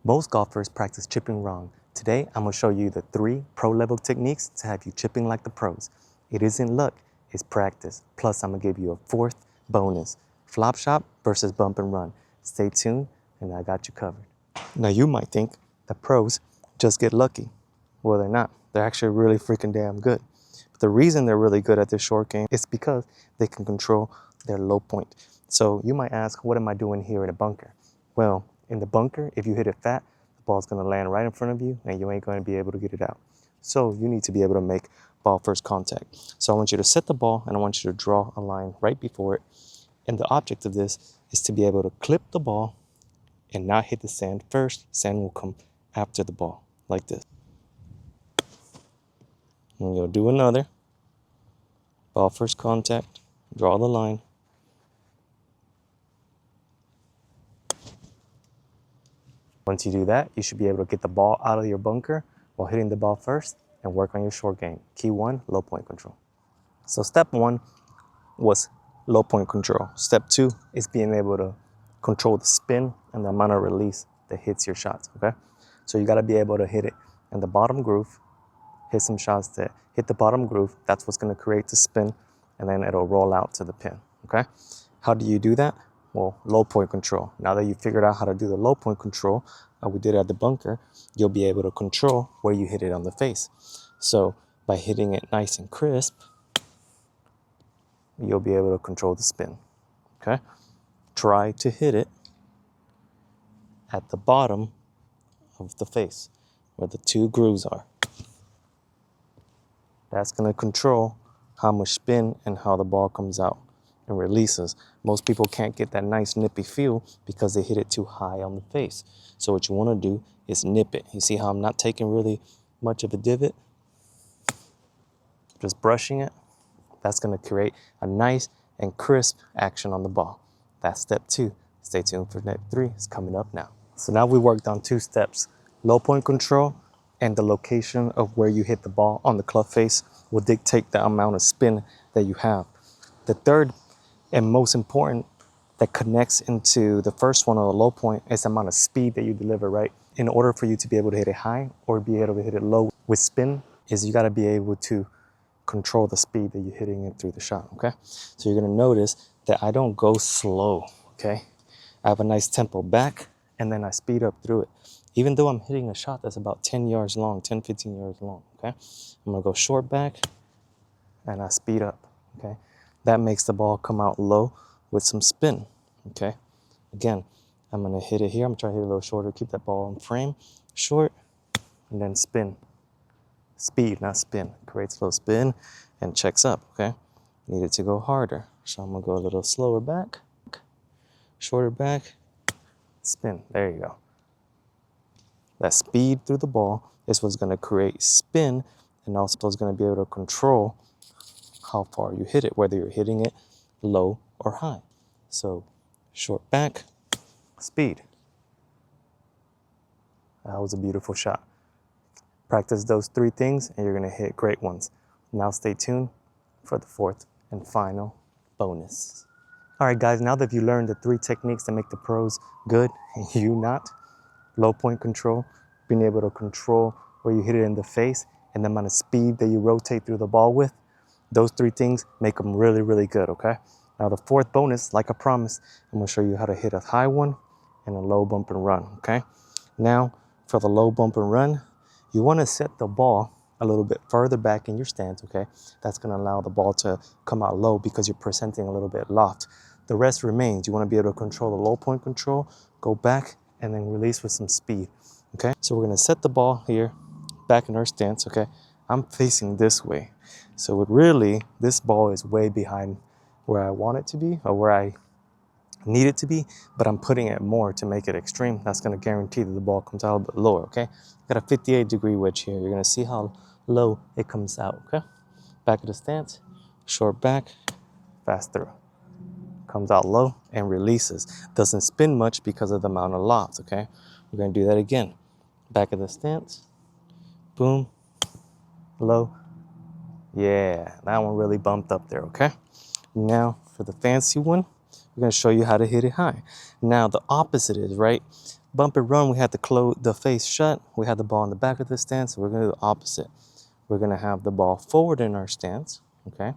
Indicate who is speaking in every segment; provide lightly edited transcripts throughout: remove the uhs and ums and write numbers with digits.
Speaker 1: Most golfers practice chipping wrong. Today, I'm gonna show you the 3 pro level techniques to have you chipping like the pros. It isn't luck, it's practice. Plus, I'm gonna give you a 4th bonus. Flop shot versus bump and run. Stay tuned, and I got you covered. Now, you might think the pros just get lucky. Well, they're not. They're actually really freaking damn good. But the reason they're really good at this short game is because they can control their low point. So you might ask, what am I doing here in a bunker? Well, in the bunker, if you hit it fat, the ball's gonna land right in front of you and you ain't gonna be able to get it out. So you need to be able to make ball first contact. So I want you to set the ball and I want you to draw a line right before it. And the object of this is to be able to clip the ball and not hit the sand first. Sand will come after the ball, like this. And you'll do another. Ball first contact, draw the line. Once you do that, you should be able to get the ball out of your bunker while hitting the ball first and work on your short game. Key 1, low point control. So step 1 was low point control. Step 2 is being able to control the spin and the amount of release that hits your shots, okay? So you gotta be able to hit it in the bottom groove, hit some shots that hit the bottom groove. That's what's gonna create the spin, and then it'll roll out to the pin, okay? How do you do that? Well, low point control. Now that you figured out how to do the low point control, we did it at the bunker, you'll be able to control where you hit it on the face. So by hitting it nice and crisp, you'll be able to control the spin, okay? Try to hit it at the bottom of the face, where the 2 grooves are. That's gonna control how much spin and how the ball comes out and releases. Most people can't get that nice nippy feel because they hit it too high on the face. So what you wanna do is nip it. You see how I'm not taking really much of a divot? Just brushing it. That's gonna create a nice and crisp action on the ball. That's step 2. Stay tuned for step 3, it's coming up now. So now we worked on 2 steps. Low point control and the location of where you hit the ball on the club face will dictate the amount of spin that you have. The third and most important that connects into the first one on the low point is the amount of speed that you deliver, right? In order for you to be able to hit it high or be able to hit it low with spin is you gotta be able to control the speed that you're hitting it through the shot, okay? So you're gonna notice that I don't go slow, okay? I have a nice tempo back and then I speed up through it. Even though I'm hitting a shot that's about 10 yards long, 10, 15 yards long, okay? I'm gonna go short back and I speed up, okay? That makes the ball come out low with some spin, okay? Again, I'm gonna hit it here. I'm gonna try to hit it a little shorter, keep that ball in frame, short, and then spin. Speed, not spin. Creates a little spin and checks up, okay? Need it to go harder. So I'm gonna go a little slower back, shorter back, spin. There you go. That speed through the ball is what's gonna create spin and also is gonna be able to control how far you hit it, whether you're hitting it low or high. So short back, speed. That was a beautiful shot. Practice those 3 things and you're gonna hit great ones. Now stay tuned for the 4th and final bonus. All right, guys, now that you learned the 3 techniques that make the pros good and you not, low point control, being able to control where you hit it in the face and the amount of speed that you rotate through the ball with, those 3 things make them really, really good, okay? Now the 4th bonus, like I promised, I'm gonna show you how to hit a high one and a low bump and run, okay? Now, for the low bump and run, you wanna set the ball a little bit further back in your stance, okay? That's gonna allow the ball to come out low because you're presenting a little bit loft. The rest remains. You wanna be able to control the low point control, go back, and then release with some speed, okay? So we're gonna set the ball here, back in our stance, okay? I'm facing this way. So this ball is way behind where I want it to be or where I need it to be, but I'm putting it more to make it extreme. That's gonna guarantee that the ball comes out a bit lower, okay? Got a 58-degree wedge here. You're gonna see how low it comes out, okay? Back of the stance, short back, fast through. Comes out low and releases. Doesn't spin much because of the amount of loft, okay? We're gonna do that again. Back of the stance, boom, low. Yeah, that one really bumped up there, okay? Now for the fancy one, we're gonna show you how to hit it high. Now the opposite is, right? bump and run, we had to close the face shut. We had the ball in the back of the stance. So we're going to do the opposite. We're going to have the ball forward in our stance, okay?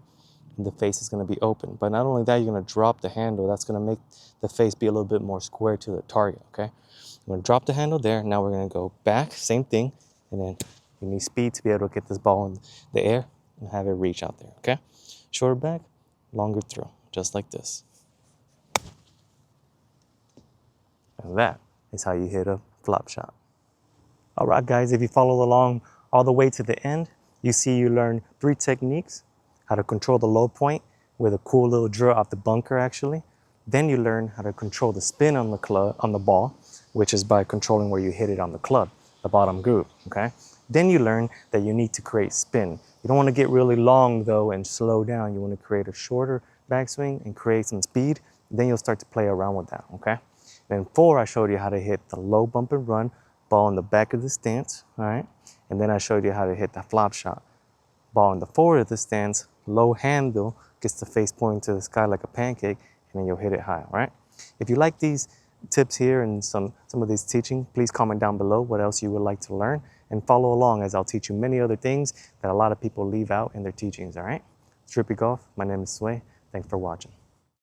Speaker 1: And the face is going to be open. But not only that, you're going to drop the handle. That's going to make the face be a little bit more square to the target, okay? I'm going to drop the handle there. Now we're going to go back, same thing. And then you need speed to be able to get this ball in the air and have it reach out there, okay? Shorter back, longer throw, just like this. And that is how you hit a flop shot. All right, guys, if you follow along all the way to the end, you see you learn 3 techniques: how to control the low point with a cool little drill off the bunker, actually. Then you learn how to control the spin on the ball, which is by controlling where you hit it on the club, the bottom groove, okay? Then you learn that you need to create spin. You don't want to get really long, though, and slow down. You want to create a shorter backswing and create some speed. Then you'll start to play around with that, okay? Then 4, I showed you how to hit the low bump and run, ball in the back of the stance, all right? And then I showed you how to hit the flop shot. Ball in the forward of the stance, low handle, gets the face pointing to the sky like a pancake, and then you'll hit it high, all right? If you like these tips here and some of these teaching, please comment down below what else you would like to learn, and follow along as I'll teach you many other things that a lot of people leave out in their teachings, all right? It's Drippy Golf. My name is Sway. Thanks for watching.